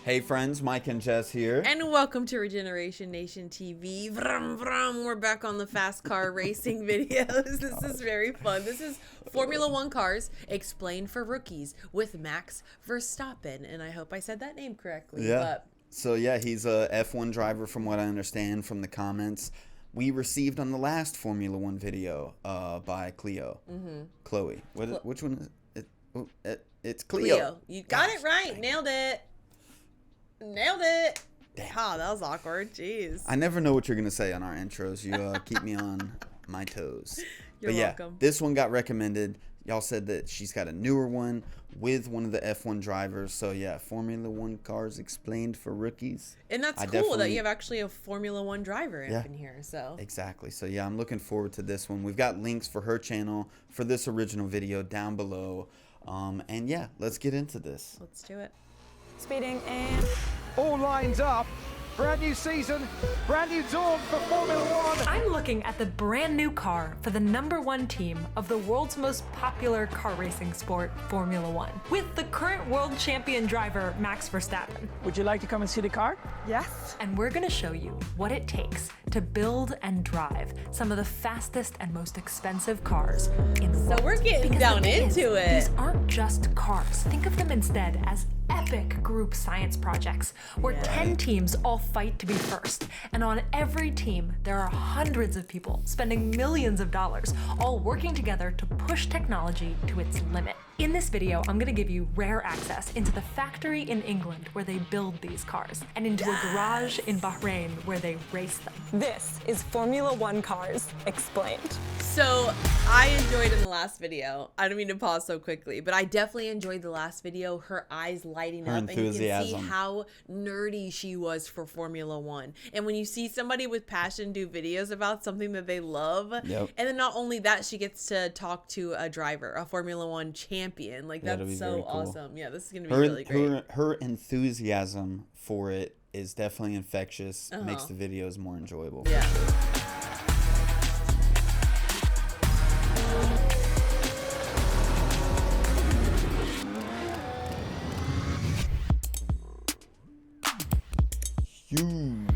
Hey friends, Mike and Jess here. And welcome to Regeneration Nation TV. Vroom, vroom. We're back on the fast car racing videos. This is very fun. This is Formula One cars explained for rookies with Max Verstappen. And I hope I said that name correctly. Yeah. But So yeah, he's a F1 driver from what I understand from the comments we received on the last Formula One video by Cleo. Chloe. Which one is it? It's Cleo. You got it right. Nailed it. Nailed it. Damn. Oh, that was awkward. Jeez. I never know what you're going to say on our intros. You keep me on my toes. You're but yeah, welcome. this one got recommended. Y'all said that she's got a newer one with one of the F1 drivers. So yeah, Formula One cars explained for rookies. And that's cool that you have actually a Formula One driver in here. So Exactly. So yeah, I'm looking forward to this one. We've got links for her channel for this original video down below. And yeah, let's get into this. let's do it. Speeding and All lines up. Brand new season, brand new dawn for Formula One. I'm looking at the brand new car for the #1 team of the world's most popular car racing sport, Formula One, with the current world champion driver, Max Verstappen. would you like to come and see the car? Yes. And we're gonna show you what it takes to build and drive some of the fastest and most expensive cars in the world. So we're getting Because down the thing into is, it. These aren't just cars. Think of them instead as epic group science projects where 10 teams all fight to be first. And on every team, there are hundreds of people spending millions of dollars, all working together to push technology to its limit. In this video, I'm gonna give you rare access into the factory in England where they build these cars, and into a garage in Bahrain where they race them. This is Formula One Cars Explained. So I enjoyed in the last video. I don't mean to pause so quickly, but I definitely enjoyed the last video. Her eyes lighting Her up, and you can see enthusiasm. how nerdy she was for Formula One. And when you see somebody with passion do videos about something that they love, Yep. and then not only that, she gets to talk to a driver, a Formula One champion. Like That'll that's be so very cool. awesome. Yeah, this is gonna be really great. Her enthusiasm for it is definitely infectious. Makes the videos more enjoyable. Yeah. Huge.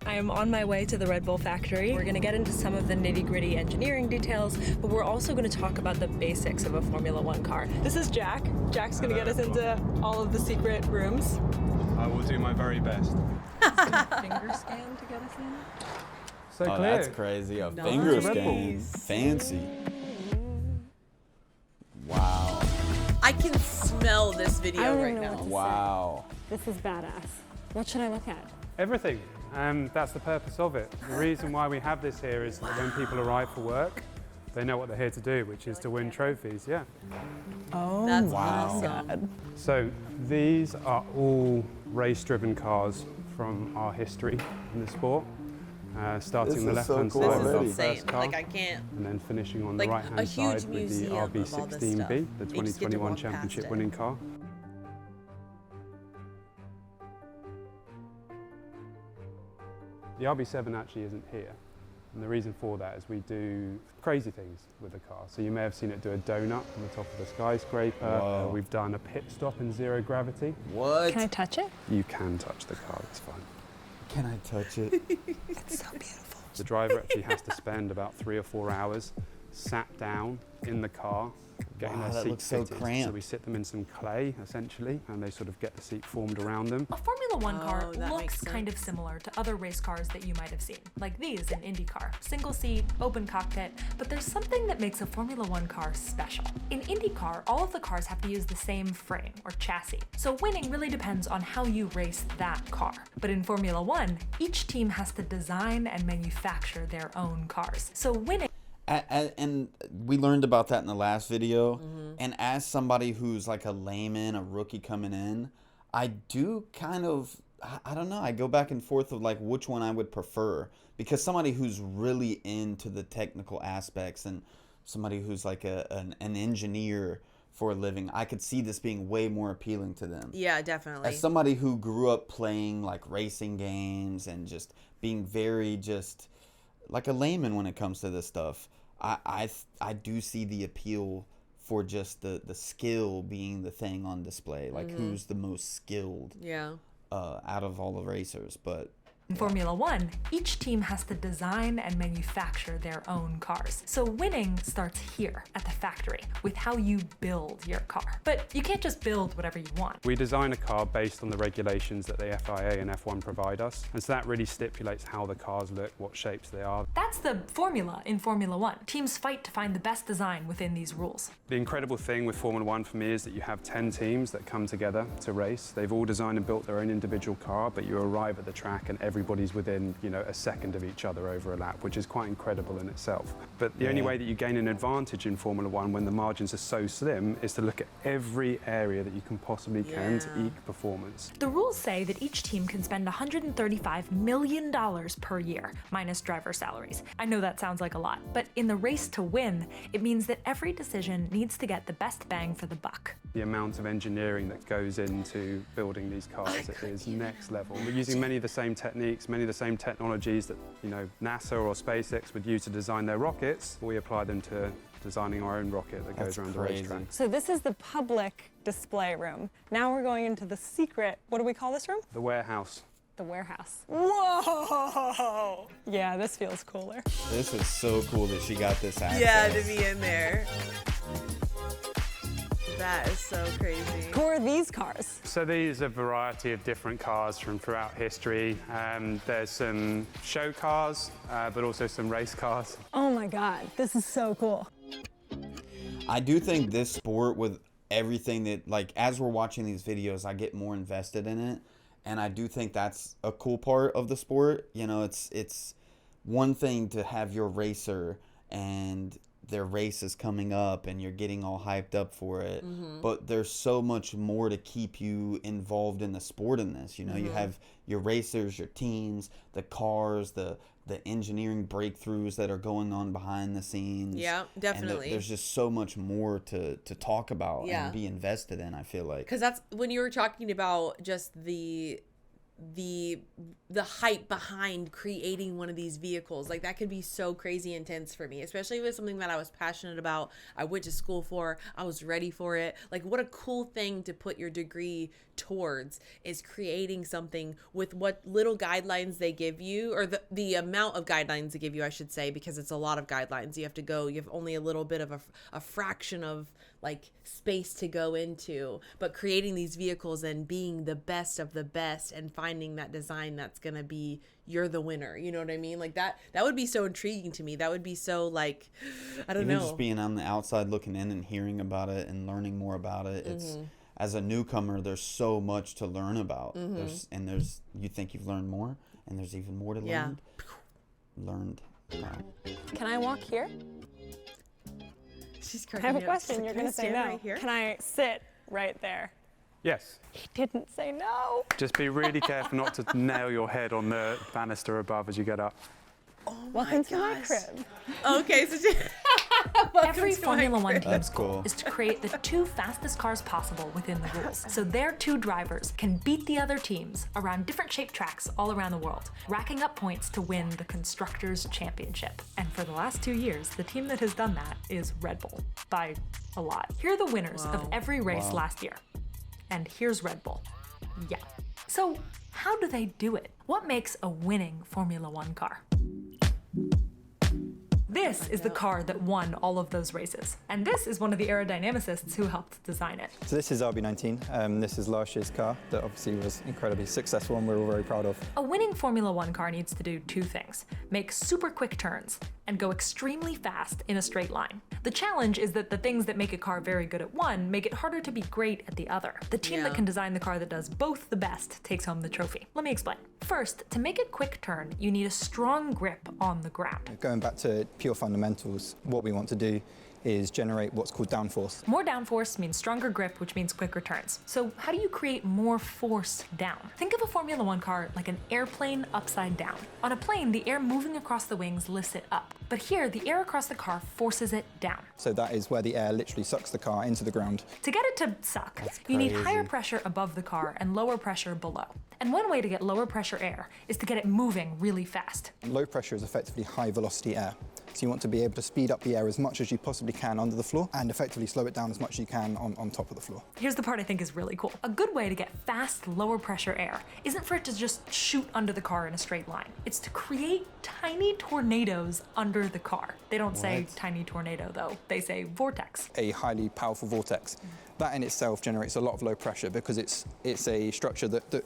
I am on my way to the Red Bull factory. We're gonna get into some of the nitty-gritty engineering details, but we're also gonna talk about the basics of a Formula One car. This is Jack. Jack's gonna get us into all of the secret rooms. I will do my very best. Finger scan to get us in. So Oh, clear. that's crazy. A Nice. finger scan. Fancy. Wow. I can smell this video right now. Wow. This is badass. What should I look at? Everything. That's the purpose of it. The reason why we have this here is that when people arrive for work, they know what they're here to do, which is to win trophies. Yeah. Oh, That's Wow. awesome. So these are all race-driven cars from our history in the sport. Starting This on the is so left-hand cool side This with is our already. insane. first car, Like I can't. and then finishing on Like, the a right-hand huge side with the museum of all this RB16B, stuff. the You just get to 2021 walk past championship it. winning car. The RB7 actually isn't here, and the reason for that is we do crazy things with the car. So you may have seen it do a donut on the top of the skyscraper. Whoa. We've done a pit stop in zero gravity. What? Can I touch it? You can touch the car, it's fine. Can I touch it? It's so beautiful. The driver actually has to spend about 3 or 4 hours sat down in the car, getting Wow, their that seat looks so fitted. cramped. So we sit them in some clay, essentially, and they sort of get the seat formed around them. A Formula One car Oh, that looks makes kind of sense. similar to other race cars that you might have seen, like these in IndyCar. Single seat, open cockpit, but there's something that makes a Formula One car special. In IndyCar, all of the cars have to use the same frame or chassis, so winning really depends on how you race that car. But in Formula One, each team has to design and manufacture their own cars. So winning And we learned about that in the last video. And as somebody who's like a layman, a rookie coming in, I do kind of, I don't know, I go back and forth of like which one I would prefer. Because somebody who's really into the technical aspects and somebody who's like an engineer for a living, I could see this being way more appealing to them. Yeah, definitely. As somebody who grew up playing like racing games and just being very just like a layman when it comes to this stuff, I do see the appeal for just the skill being the thing on display, like who's the most skilled out of all the racers. But in Formula One, each team has to design and manufacture their own cars. So winning starts here at the factory with how you build your car. But you can't just build whatever you want. We design a car based on the regulations that the FIA and F1 provide us. And so that really stipulates how the cars look, what shapes they are. That's the formula in Formula One. Teams fight to find the best design within these rules. The incredible thing with Formula One for me is that you have 10 teams that come together to race. They've all designed and built their own individual car, but you arrive at the track and everybody's within, a second of each other over a lap, which is quite incredible in itself. But the only way that you gain an advantage in Formula One when the margins are so slim is to look at every area that you can possibly can to eke performance. The rules say that each team can spend $135 million per year, minus driver salaries. I know that sounds like a lot, but in the race to win, it means that every decision needs to get the best bang for the buck. The amount of engineering that goes into building these cars is next level. We're using many of the same techniques, many of the same technologies that NASA or SpaceX would use to design their rockets. We apply them to designing our own rocket that goes around the racetrack. So this is the public display room. Now we're going into the secret, what do we call this room? The warehouse. The warehouse. Whoa! Yeah, this feels cooler. this is so cool that she got this access. Yeah, to be in there. That is so crazy. Who are these cars? So these are a variety of different cars from throughout history. There's some show cars, but also some race cars. Oh my God, this is so cool. I do think this sport, with everything that, like, as we're watching these videos, I get more invested in it. And I do think that's a cool part of the sport. It's one thing to have your racer and their race is coming up and you're getting all hyped up for it, but there's so much more to keep you involved in the sport in this. You have your racers, your teams, the cars, the engineering breakthroughs that are going on behind the scenes. Yeah, definitely. And there's just so much more to talk about and be invested in, I feel like. Because that's when you were talking about just the hype behind creating one of these vehicles. Like, that could be so crazy intense for me, especially with something that I was passionate about, I went to school for, I was ready for it. Like, what a cool thing to put your degree towards, is creating something with what little guidelines they give you, or the amount of guidelines they give you, I should say, because it's a lot of guidelines. You have only a little bit of a fraction of like space to go into, but creating these vehicles and being the best of the best and finding that design that's gonna be, you're the winner. You know what I mean? Like that would be so intriguing to me. That would be so, like, I don't know. Just being on the outside looking in and hearing about it and learning more about it. It's, as a newcomer, there's so much to learn about. You think you've learned more, and there's even more to learn. Learned. Can I walk here? She's I have a question. You're going to say no. Right here? Can I sit right there? Yes. He didn't say no. Just be really careful not to nail your head on the banister above as you get up. Oh Welcome to my crib. Okay, so every Formula One team's goal cool. is to create the 2 fastest cars possible within the rules, so their 2 drivers can beat the other teams around different shaped tracks all around the world, racking up points to win the Constructors' Championship. And for the last 2 years, the team that has done that is Red Bull, by a lot. Here are the winners of every race last year. And here's Red Bull. Yeah. So how do they do it? What makes a winning Formula One car? This is the car that won all of those races. And this is one of the aerodynamicists who helped design it. So this is RB19. This is last year's car that obviously was incredibly successful and we're all very proud of. A winning Formula One car needs to do 2 things: make super quick turns and go extremely fast in a straight line. The challenge is that the things that make a car very good at one make it harder to be great at the other. The team that can design the car that does both the best takes home the trophy. Let me explain. First, to make a quick turn, you need a strong grip on the ground. Going back to pure fundamentals, what we want to do is generate what's called downforce. More downforce means stronger grip, which means quicker turns. So how do you create more force down? Think of a Formula One car like an airplane upside down. On a plane, the air moving across the wings lifts it up. But here, the air across the car forces it down. So that is where the air literally sucks the car into the ground. To get it to suck, you need higher pressure above the car and lower pressure below. And one way to get lower pressure air is to get it moving really fast. Low pressure is effectively high velocity air. So you want to be able to speed up the air as much as you possibly can under the floor and effectively slow it down as much as you can on top of the floor. Here's the part I think is really cool. A good way to get fast, lower pressure air isn't for it to just shoot under the car in a straight line. It's to create tiny tornadoes under the car. They don't say tiny tornado though, they say vortex. A highly powerful vortex. That in itself generates a lot of low pressure because it's a structure that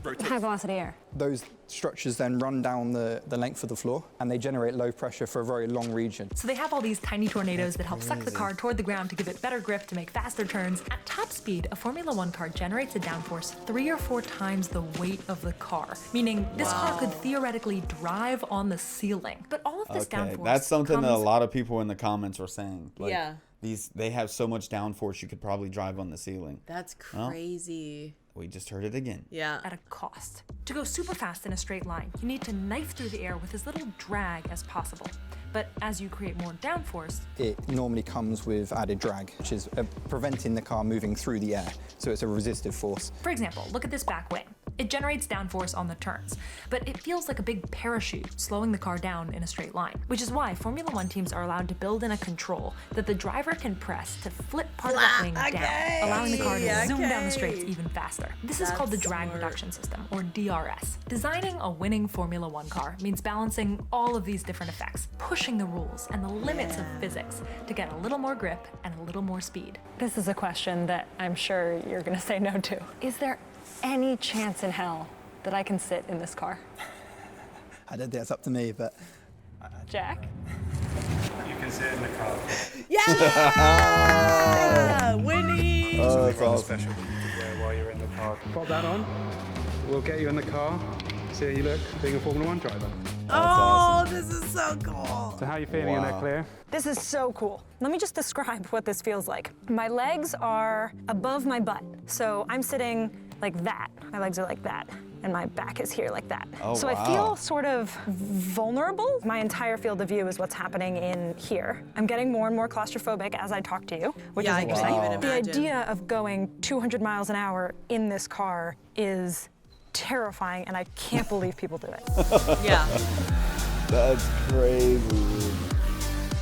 rotates. High velocity air. Those structures then run down the length of the floor and they generate low pressure for a very long region. So they have all these tiny tornadoes that help suck the car toward the ground to give it better grip to make faster turns. At top speed, a Formula One car generates a downforce 3 or 4 times the weight of the car, meaning this car could theoretically drive on the ceiling. But all of this downforce that's something that a lot of people in the comments were saying. Like, yeah. They have so much downforce you could probably drive on the ceiling. That's crazy. We just heard it again. Yeah. At a cost. To go super fast in a straight line, you need to knife through the air with as little drag as possible. But as you create more downforce, it normally comes with added drag, which is preventing the car moving through the air. So it's a resistive force. For example, look at this back wing. It generates downforce on the turns, but it feels like a big parachute slowing the car down in a straight line, which is why Formula One teams are allowed to build in a control that the driver can press to flip part of that wing down, allowing the car to zoom down the straights even faster. This is called the drag reduction system, or DRS. Designing a winning Formula One car means balancing all of these different effects, pushing the rules and the limits of physics to get a little more grip and a little more speed. This is a question that I'm sure you're going to say no to. Is there any chance in hell that I can sit in this car? I don't think that's up to me, but... Jack? You can sit in the car. Yeah! Winning! Oh, that's awesome. Special that you can wear while you're in the car. Pop that on. We'll get you in the car. See how you look being a Formula One driver. This is so cool. So how are you feeling in that clear? This is so cool. Let me just describe what this feels like. My legs are above my butt, so I'm sitting like that. My legs are like that, and my back is here like that. So I feel sort of vulnerable. My entire field of view is what's happening in here. I'm getting more and more claustrophobic as I talk to you, which is interesting. I can't even The imagine. idea of going 200 miles an hour in this car is terrifying, and I can't believe people do it. Yeah. That's crazy.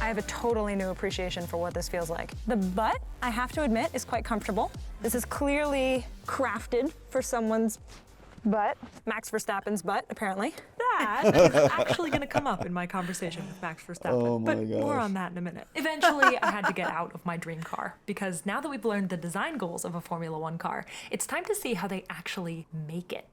I have a totally new appreciation for what this feels like. The butt, I have to admit, is quite comfortable. This is clearly crafted for someone's butt. Max Verstappen's butt, apparently. That is actually going to come up in my conversation with Max Verstappen, but more on that in a minute. Eventually, I had to get out of my dream car, because now that we've learned the design goals of a Formula One car, it's time to see how they actually make it.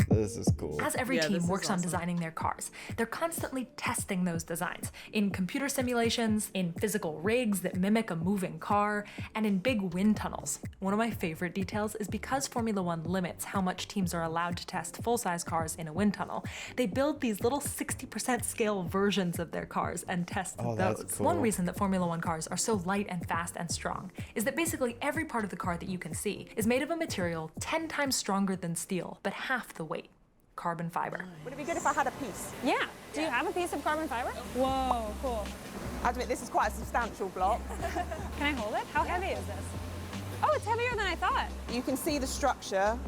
This is cool. As every team works on designing their cars, they're constantly testing those designs in computer simulations, in physical rigs that mimic a moving car, and in big wind tunnels. One of my favorite details is because Formula One limits how much teams are allowed to test full-size cars in a wind tunnel, they build these little 60% scale versions of their cars and test those. That's cool. One reason that Formula One cars are so light and fast and strong is that basically every part of the car that you can see is made of a material 10 times stronger than steel, but half the weight. Carbon fiber. Would it be good if I had a piece? Yeah. Do you have a piece of carbon fiber? Whoa, cool. I admit this is quite a substantial block. Can I hold it? How heavy is this? Oh, it's heavier than I thought. You can see the structure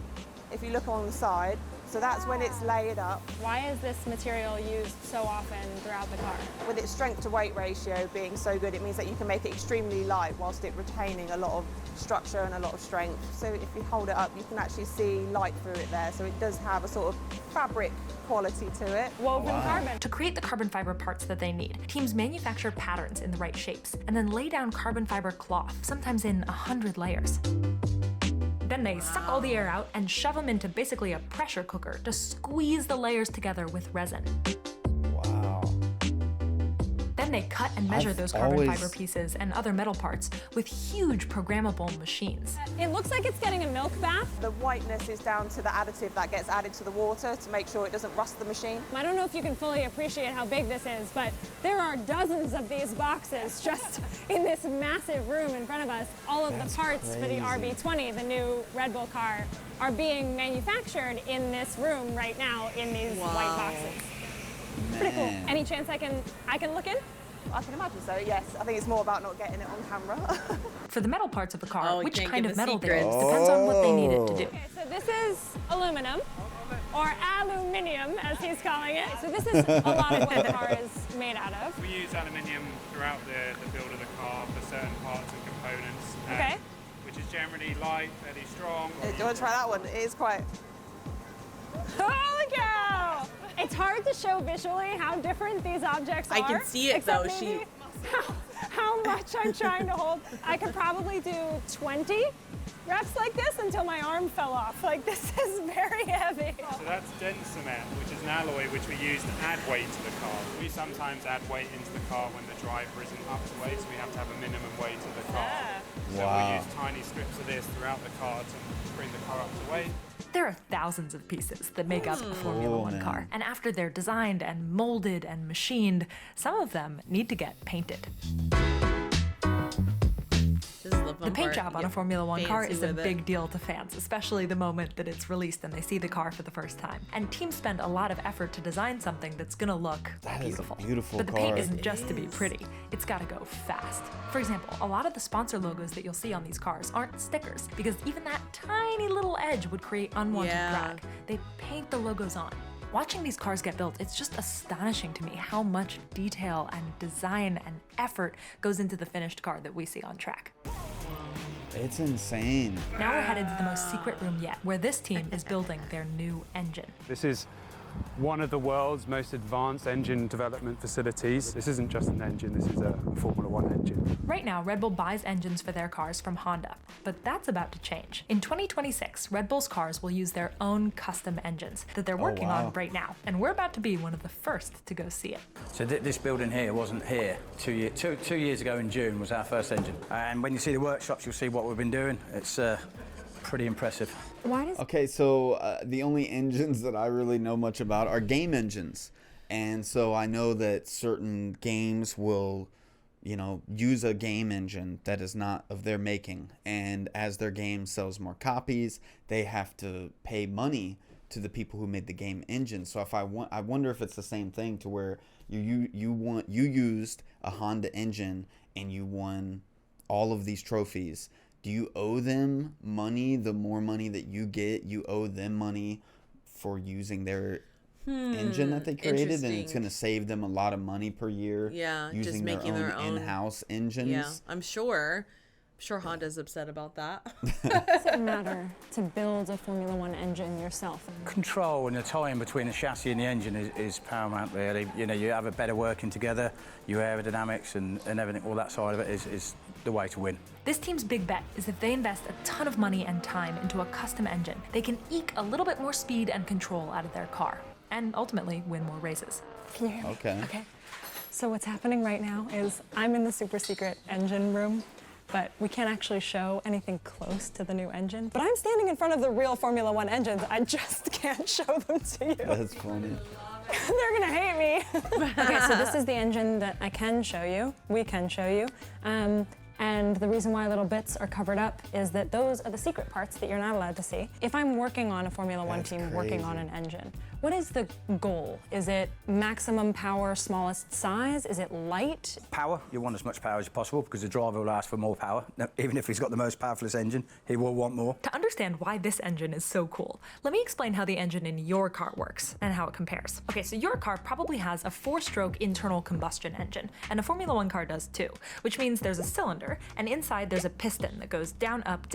if you look on the side. So that's when it's layered up. Why is this material used so often throughout the car? With its strength to weight ratio being so good, it means that you can make it extremely light whilst it retaining a lot of structure and a lot of strength. So if you hold it up, you can actually see light through it there. So it does have a sort of fabric quality to it. Woven carbon. To create the carbon fiber parts that they need, teams manufacture patterns in the right shapes and then lay down carbon fiber cloth, sometimes in 100 layers. Then they suck all the air out and shove them into basically a pressure cooker to squeeze the layers together with resin. Wow. Then they cut and measure those carbon fiber pieces and other metal parts with huge programmable machines. It looks like it's getting a milk bath. The whiteness is down to the additive that gets added to the water to make sure it doesn't rust the machine. I don't know if you can fully appreciate how big this is, but there are dozens of these boxes just in this massive room in front of us. All of the parts for the RB20, the new Red Bull car, are being manufactured in this room right now in these white boxes. Pretty cool. Any chance I can look in? I can imagine so, yes. I think it's more about not getting it on camera. For the metal parts of the car, which kind of metal they secrets. use depends on what they need it to do. Okay, so this is aluminum, or aluminium, as he's calling it. So this is a lot of what the car is made out of. We use aluminium throughout the build of the car for certain parts and components. Okay. Which is generally light, fairly strong. Do you want to try that one? It is quite... Holy cow! It's hard to show visually how different these objects are. I can see it though. Maybe how much I'm trying to hold. I could probably do 20 reps like this until my arm fell off. Like, this is very heavy. So that's dense cement, which is an alloy which we use to add weight to the car. We sometimes add weight into the car when the driver isn't up to weight, so we have to have a minimum weight of the car. So we use tiny strips of this throughout the car to bring the car up to weight. There are thousands of pieces that make up a Formula One car, and after they're designed and molded and machined, some of them need to get painted. This is the fun The paint part. job on Get a Formula One car fancy is a with it. big deal to fans, especially the moment that it's released and they see the car for the first time. And teams spend a lot of effort to design something that's gonna look beautiful. Is a beautiful But the car. paint isn't just to be pretty, it's gotta go fast. For example, a lot of the sponsor logos that you'll see on these cars aren't stickers, because even that tiny little edge would create unwanted drag. They paint the logos on. Watching these cars get built, it's just astonishing to me how much detail and design and effort goes into the finished car that we see on track. It's insane. Now we're headed to the most secret room yet, where this team is building their new engine. This is one of the world's most advanced engine development facilities. This isn't just an engine, this is a Formula One engine. Right now, Red Bull buys engines for their cars from Honda, but that's about to change. In 2026, Red Bull's cars will use their own custom engines that they're working on right now, and we're about to be one of the first to go see it. So this building here wasn't here 2 years ago in June was our first engine. And when you see the workshops, you'll see what we've been doing. It's pretty impressive. Okay, so the only engines that I really know much about are game engines. And so I know that certain games will, you know, use a game engine that is not of their making. And as their game sells more copies, they have to pay money to the people who made the game engine. So if I wonder if it's the same thing to where you used a Honda engine and you won all of these trophies. Do you owe them money? The more money that you get, you owe them money for using their engine that they created, and it's going to save them a lot of money per year. Yeah, using just making their own in-house engines. Yeah, I'm sure Honda's upset about that. Does it matter to build a Formula One engine yourself? Control and the tie-in between the chassis and the engine is paramount, really. You know, you have a better working together, your aerodynamics and everything, all that side of it is the way to win. This team's big bet is if they invest a ton of money and time into a custom engine, they can eke a little bit more speed and control out of their car, and ultimately win more races. Can you hear me? Okay. So what's happening right now is I'm in the super secret engine room, but we can't actually show anything close to the new engine. But I'm standing in front of the real Formula One engines. I just can't show them to you. That's funny. They're gonna hate me. Okay, so this is the engine that I can show you. We can show you. And the reason why little bits are covered up is that those are the secret parts that you're not allowed to see. If I'm working on a Formula One team working on an engine, what is the goal? Is it maximum power, smallest size? Is it light? Power, you want as much power as possible because the driver will ask for more power. Now, even if he's got the most powerful engine, he will want more. To understand why this engine is so cool, let me explain how the engine in your car works and how it compares. Okay, so your car probably has a 4-stroke internal combustion engine, and a Formula One car does too, which means there's a cylinder, and inside there's a piston that goes down, up,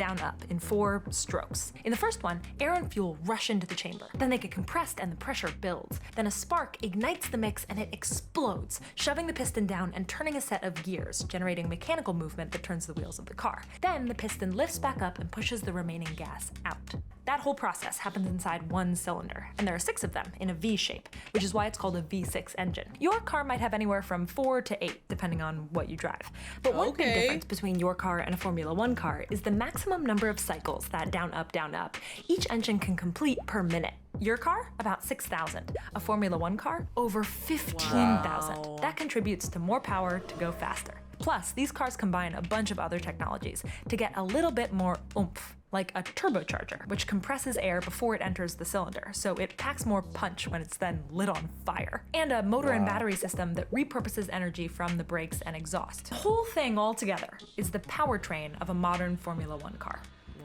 in 4 strokes. In the first one, air and fuel rush into the chamber. Then they get compressed and the pressure builds. Then a spark ignites the mix and it explodes, shoving the piston down and turning a set of gears, generating mechanical movement that turns the wheels of the car. Then the piston lifts back up and pushes the remaining gas out. That whole process happens inside one cylinder, and there are 6 of them in a V shape, which is why it's called a V6 engine. Your car might have anywhere from 4 to 8, depending on what you drive. But one big difference between your car and a Formula One car is the maximum number of cycles that down, up, each engine can complete per minute. Your car, about 6,000. A Formula One car, over 15,000. Wow. That contributes to more power to go faster. Plus, these cars combine a bunch of other technologies to get a little bit more oomph. like a turbocharger, which compresses air before it enters the cylinder, so it packs more punch when it's then lit on fire. And a motor and battery system that repurposes energy from the brakes and exhaust. The whole thing altogether is the powertrain of a modern Formula One car.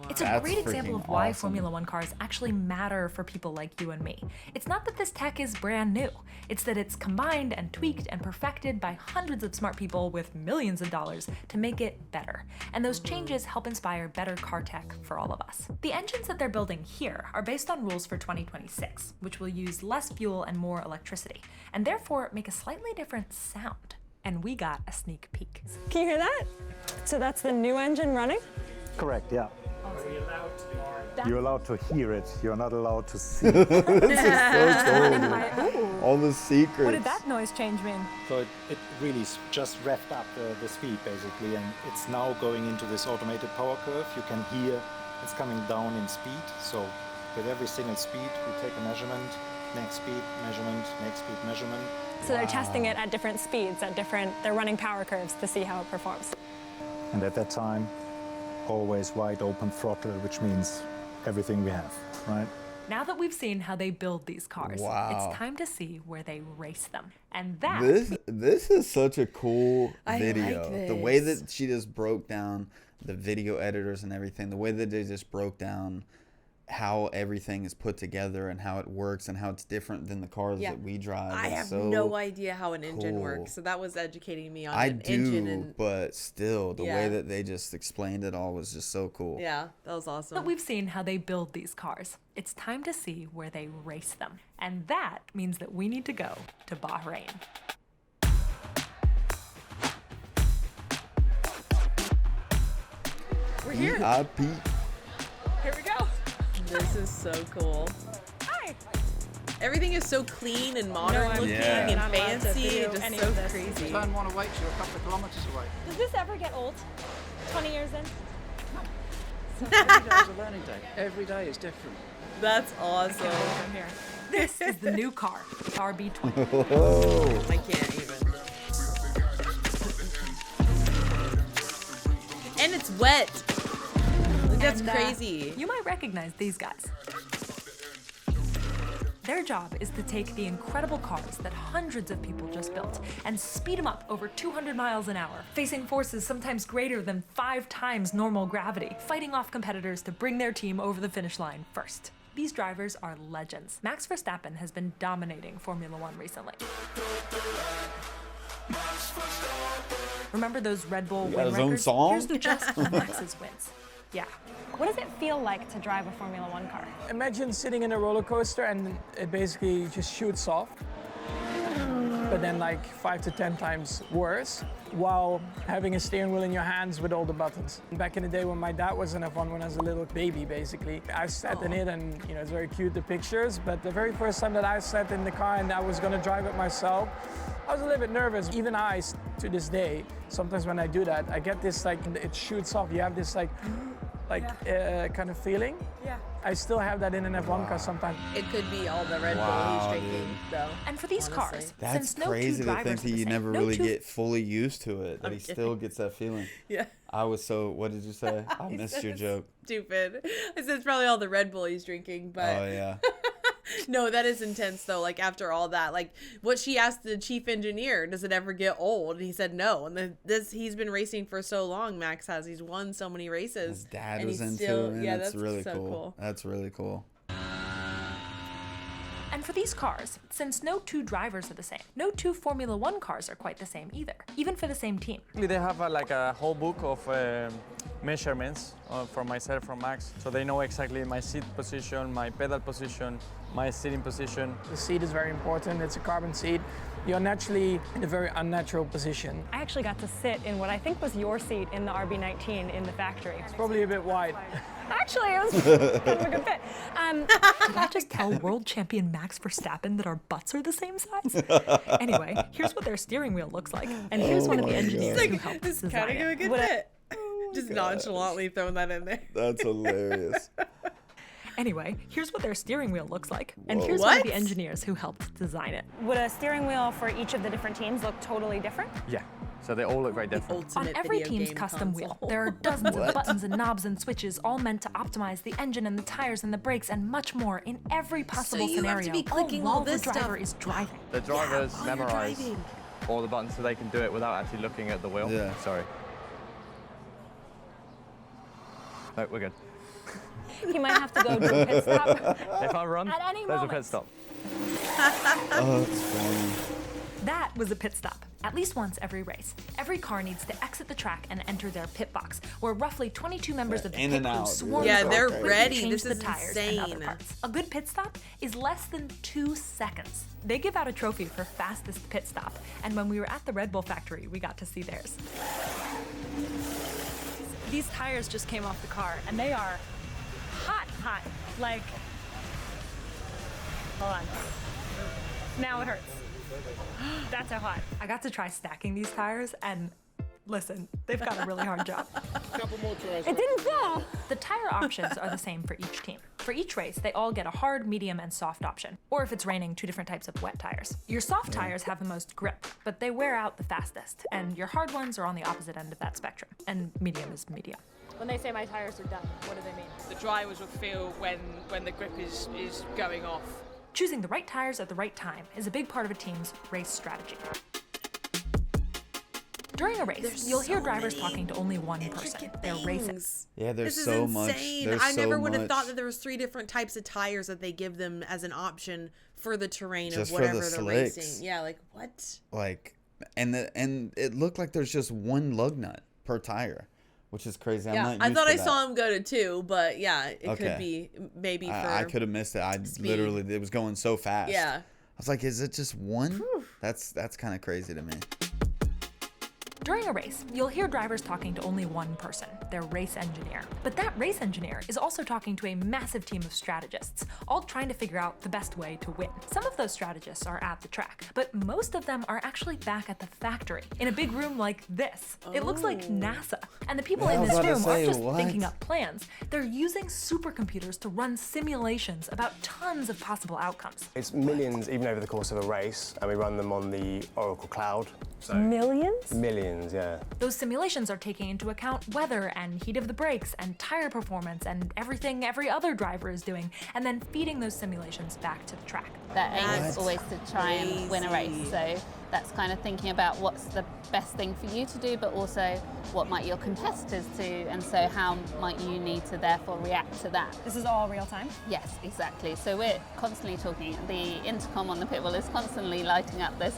It's a great example of why Formula One cars actually matter for people like you and me. It's not that this tech is brand new. It's that it's combined and tweaked and perfected by hundreds of smart people with millions of dollars to make it better. And those changes help inspire better car tech for all of us. The engines that they're building here are based on rules for 2026, which will use less fuel and more electricity, and therefore make a slightly different sound. And we got a sneak peek. Can you hear that? So that's the new engine running? Correct, yeah. Are we allowed to? You're allowed to hear it. You're not allowed to see. This is so cool. All the secrets. What did that noise change mean? So it really just revved up the speed, basically, and it's now going into this automated power curve. You can hear it's coming down in speed. So with every single speed, we take a measurement, next speed, measurement, next speed, measurement. So they're testing it at different speeds, they're running power curves to see how it performs. And at that time, always wide open throttle, which means everything we have, right? Now that we've seen how they build these cars, it's time to see where they race them. And that... This is such a cool video. Like the way that she just broke down the video editors and everything, the way that they just broke down how everything is put together and how it works and how it's different than the cars that we drive. I have no idea how an engine works, so that was educating me on an engine. And but still, the way that they just explained it all was just so cool. Yeah, that was awesome. But we've seen how they build these cars. It's time to see where they race them. And that means that we need to go to Bahrain. We're here. VIP. Here we go. This is so cool. Hi. Everything is so clean and modern looking and fancy. Just so crazy. Turn one away, so you're a couple of kilometers away. Does this ever get old? 20 years in? Every day is a learning day. Every day is different. That's awesome. This is the new car, the RB20. Whoa. I can't even. And it's wet. That's crazy. You might recognize these guys. Their job is to take the incredible cars that hundreds of people just built and speed them up over 200 miles an hour, facing forces sometimes greater than 5 times normal gravity, fighting off competitors to bring their team over the finish line first. These drivers are legends. Max Verstappen has been dominating Formula One recently. Remember those Red Bull win his own records? song? Here's just Max's wins. Yeah. What does it feel like to drive a Formula One car? Imagine sitting in a roller coaster and it basically just shoots off, but then like 5 to 10 times worse, while having a steering wheel in your hands with all the buttons. Back in the day when my dad was in F1 when I was a little baby, basically, I sat in it and it's very cute, the pictures, but the very first time that I sat in the car and I was gonna drive it myself, I was a little bit nervous. Even I, to this day, sometimes when I do that, I get this like, it shoots off. You have this kind of feeling. Yeah. I still have that in an F1 car sometimes. It could be all the Red Bull he's drinking, though. And for these cars, That's since crazy no two to think drivers that are the you same, never no really two- get fully used to it, that I'm he kidding. still gets that feeling. Yeah. I was so, what did you say? I missed your joke. Stupid. I said it's probably all the Red Bull he's drinking, but Oh, yeah. no, that is intense though. Like after all that, like what she asked the chief engineer, does it ever get old? And he said no. And he's been racing for so long. Max has. He's won so many races. His dad and was he's into still, it. Yeah, That's that's really so cool. That's really cool. And for these cars, since no two drivers are the same, no two Formula One cars are quite the same either, even for the same team. They have a whole book of measurements for myself, from Max, so they know exactly my seat position, my pedal position, my seating position. The seat is very important. It's a carbon seat. You're naturally in a very unnatural position. I actually got to sit in what I think was your seat in the RB19 in the factory. It's probably a bit wide. Actually, it was kind of a good fit. Did I just tell world champion Max Verstappen that our butts are the same size? Anyway, here's what their steering wheel looks like. And here's one of the engineers who helped This design kind of a it. good fit. Just nonchalantly throwing that in there. That's hilarious. Anyway, here's what their steering wheel looks like. And Whoa. here's one of What? the engineers who helped design it. Would a steering wheel for each of the different teams look totally different? Yeah, So they all look very different. On every team's custom wheel, there are dozens of buttons and knobs and switches, all meant to optimize the engine and the tires and the brakes and much more in every possible you scenario. have to be clicking all this the driver stuff. is driving. The drivers memorize all the buttons so they can do it without actually looking at the wheel. Yeah. Sorry. No, we're good. He might have to go do a pit stop. If I run, At any there's moment. a pit stop. Oh, that's funny. That was a pit stop. At least once every race, every car needs to exit the track and enter their pit box, where roughly 22 members of the In pit and crew out, swarm Yeah, through they're quickly ready. change This the is tires and other insane. parts. A good pit stop is less than 2 seconds. They give out a trophy for fastest pit stop, and when we were at the Red Bull factory, we got to see theirs. These tires just came off the car, and they are hot. Like, hold on. Now it hurts. That's how hot. I got to try stacking these tires, and listen, they've got a really hard job. It didn't fall. The tire options are the same for each team. For each race, they all get a hard, medium, and soft option. Or if it's raining, 2 different types of wet tires. Your soft tires have the most grip, but they wear out the fastest. And your hard ones are on the opposite end of that spectrum. And medium is medium. When they say my tires are done, what do they mean? The drivers will feel when the grip is going off. Choosing the right tires at the right time is a big part of a team's race strategy. During a race, you'll hear drivers talking to only one person. They're racing. Yeah, there's This so is much. insane. There's I so never would have much. thought that there was 3 different types of tires that they give them as an option for the terrain Just of for the whatever they're slicks. racing. Yeah, like what? Like, and it looked like there's just 1 lug nut per tire, which is crazy. I'm not I used thought to I that. saw him go to 2, but yeah, it Okay. could be maybe for. I could have missed it. I speed. literally, it was going so fast. Yeah. I was like, is it just 1? That's kind of crazy to me. During a race, you'll hear drivers talking to only one person, their race engineer. But that race engineer is also talking to a massive team of strategists, all trying to figure out the best way to win. Some of those strategists are at the track, but most of them are actually back at the factory, in a big room like this. It looks like NASA. And the people Yeah, I in was this about to room say, aren't just what? thinking up plans, they're using supercomputers to run simulations about tons of possible outcomes. It's millions even over the course of a race, and we run them on the Oracle Cloud. So Millions? millions, yeah. Those simulations are taking into account weather and heat of the brakes and tire performance and everything every other driver is doing, and then feeding those simulations back to the track. Their aim is always to try and win a race. So that's kind of thinking about what's the best thing for you to do, but also what might your competitors do, and so how might you need to therefore react to that. This is all real time? Yes, exactly. So we're constantly talking. The intercom on the pit wall is constantly lighting up. There's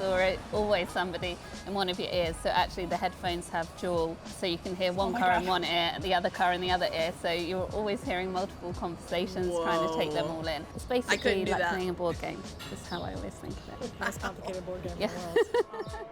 always somebody in one of your ears. So actually the headphones have dual, so you can hear one car in one ear and the other car in the other ear. So you're always hearing multiple conversations, trying to take them all in. It's basically like playing a board game. That's how I always think of it. Most complicated board game Yeah. in the world.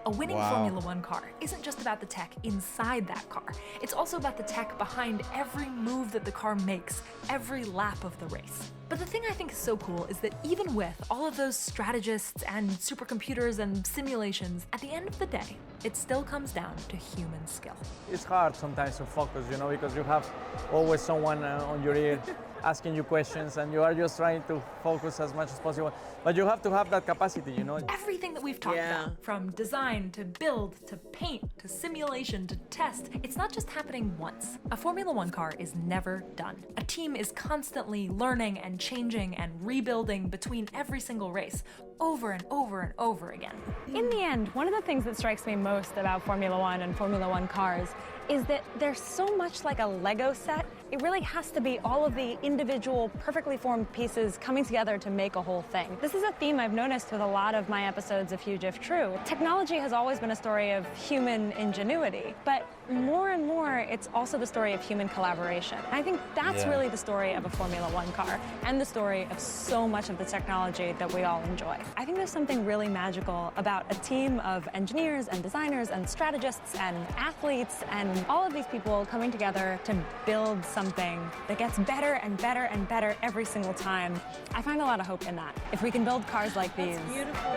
A winning Formula One car isn't just about the tech inside that car. It's also about the tech behind every move that the car makes, every lap of the race. But the thing I think is so cool is that even with all of those strategists and supercomputers and simulations, at the end of the day, it still comes down to human skill. It's hard sometimes to focus, you know, because you have always someone on your ear asking you questions, and you are just trying to focus as much as possible. But you have to have that capacity, you know. Everything that we've talked about, from design to build to paint to simulation to test, it's not just happening once. A Formula One car is never done. A team is constantly learning and changing and rebuilding between every single race, over and over and over again. In the end, one of the things that strikes me most about Formula One and Formula One cars is that they're so much like a Lego set. It really has to be all of the individual, perfectly formed pieces coming together to make a whole thing. This is a theme I've noticed with a lot of my episodes of Huge If True. Technology has always been a story of human ingenuity, but more and more, it's also the story of human collaboration. I think that's really the story of a Formula One car, and the story of so much of the technology that we all enjoy. I think there's something really magical about a team of engineers and designers and strategists and athletes and all of these people coming together to build something that gets better and better and better every single time. I find a lot of hope in that. If we can build cars like these, beautiful.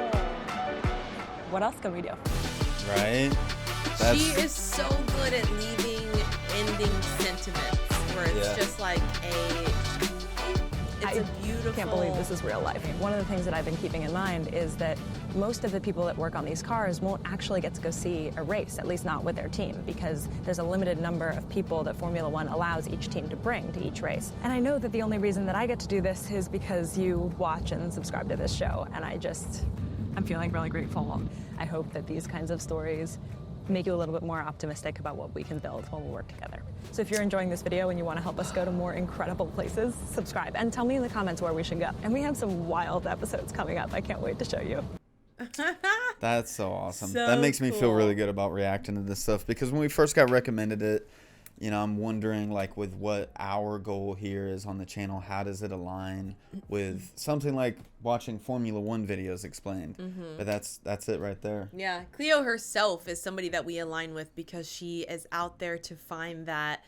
What else can we do? Right? She is so good at leaving ending sentiments where it's just like it's a beautiful. I can't believe this is real life. One of the things that I've been keeping in mind is that most of the people that work on these cars won't actually get to go see a race, at least not with their team, because there's a limited number of people that Formula One allows each team to bring to each race. And I know that the only reason that I get to do this is because you watch and subscribe to this show, and I'm feeling really grateful. I hope that these kinds of stories make you a little bit more optimistic about what we can build when we work together. So if you're enjoying this video and you want to help us go to more incredible places, subscribe and tell me in the comments where we should go. And we have some wild episodes coming up. I can't wait to show you. That's so awesome. So that makes me feel cool. really good about reacting to this stuff, because when we first got recommended it, you know, I'm wondering, like, with what our goal here is on the channel, how does it align with something like watching Formula One videos explained? But that's it right there. Yeah, Cleo herself is somebody that we align with because she is out there to find that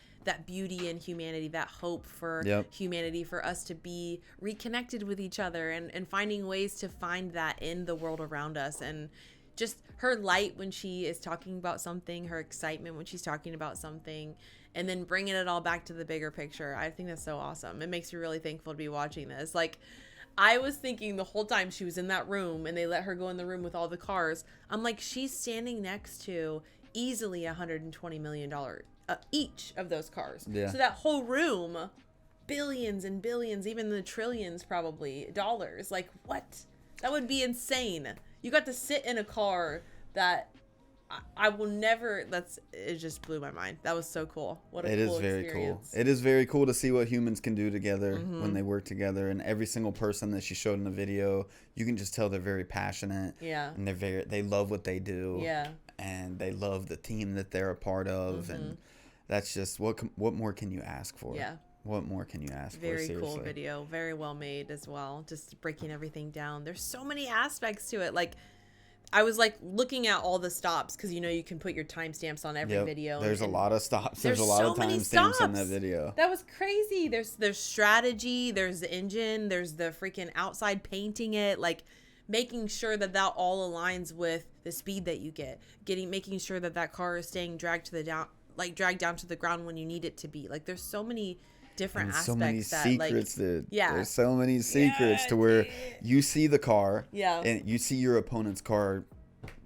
beauty in humanity, that hope for humanity, for us to be reconnected with each other, and finding ways to find that in the world around us. And just her light when she is talking about something, her excitement when she's talking about something, and then bringing it all back to the bigger picture. I think that's so awesome. It makes me really thankful to be watching this. Like, I was thinking the whole time she was in that room and they let her go in the room with all the cars, I'm like, she's standing next to easily $120 million each of those cars. Yeah. So that whole room, billions and billions, even the trillions probably, dollars. Like, what? That would be insane. You got to sit in a car that I will never, it just blew my mind. That was so cool. What a cool experience. It is very cool to see what humans can do together when they work together. And every single person that she showed in the video, you can just tell they're very passionate. Yeah. And they love what they do. Yeah. And they love the team that they're a part of. And that's just, what more can you ask for? Yeah. What more can you ask for? Very Seriously. cool video. Very well made as well. Just breaking everything down. There's so many aspects to it. Like, I was like looking at all the stops, because you know you can put your timestamps on every video. There's a lot of stops. There's a so lot of many timestamps in that stops. video. That was crazy. There's strategy. There's the engine. There's the freaking outside painting it. Like, making sure that all aligns with the speed that you get. Making sure that car is staying dragged down to the ground when you need it to be. Like, there's so many different aspects. So many secrets, dude. Yeah. There's so many secrets to where you see the car. Yeah. And you see your opponent's car,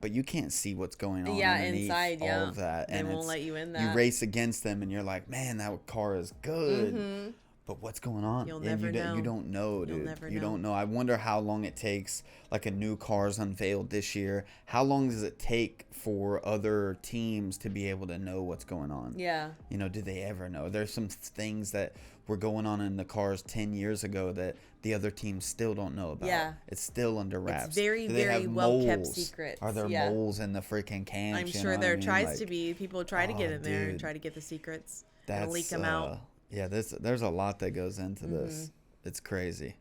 but you can't see what's going on inside. all of that. They won't let you in that. You race against them and you're like, man, that car is good. But what's going on? You'll never know. You don't know, dude. You'll never you know. don't know. I wonder how long it takes, like a new car's unveiled this year. How long does it take for other teams to be able to know what's going on? Yeah. You know, do they ever know? There's some things that were going on in the cars 10 years ago that the other teams still don't know about. Yeah. It's still under wraps. It's very, Do they very have well-kept moles? secrets. Are there moles in the freaking cams? I'm you sure know there what I mean? tries Like, to be. People try to get in there and dude. try to get the secrets That's, and leak them out. Yeah, there's a lot that goes into this. It's crazy.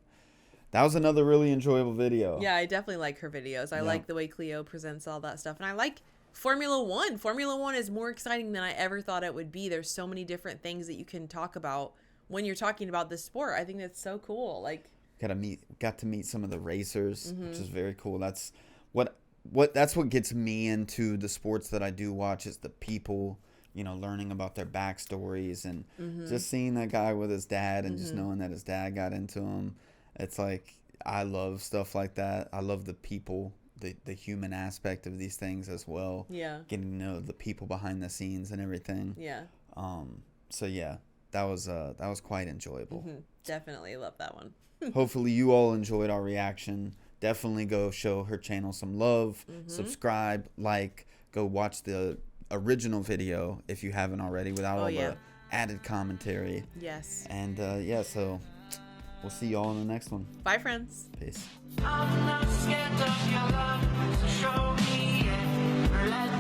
That was another really enjoyable video. Yeah, I definitely like her videos. I like the way Cleo presents all that stuff. And I like Formula One. Formula One is more exciting than I ever thought it would be. There's so many different things that you can talk about when you're talking about this sport. I think that's so cool. Like, got to meet some of the racers, which is very cool. That's what gets me into the sports that I do watch, is the people, you know, learning about their backstories and just seeing that guy with his dad and just knowing that his dad got into him. It's like, I love stuff like that. I love the people, the human aspect of these things as well. Yeah. Getting to know the people behind the scenes and everything. Yeah. So yeah, that was quite enjoyable. Definitely love that one. Hopefully you all enjoyed our reaction. Definitely go show her channel some love. Subscribe, like, go watch the original video if you haven't already, without all the added commentary. Yes. And yeah, so we'll see y'all in the next one. Bye, friends. Peace. I'm not scared of your love, so show me it. Let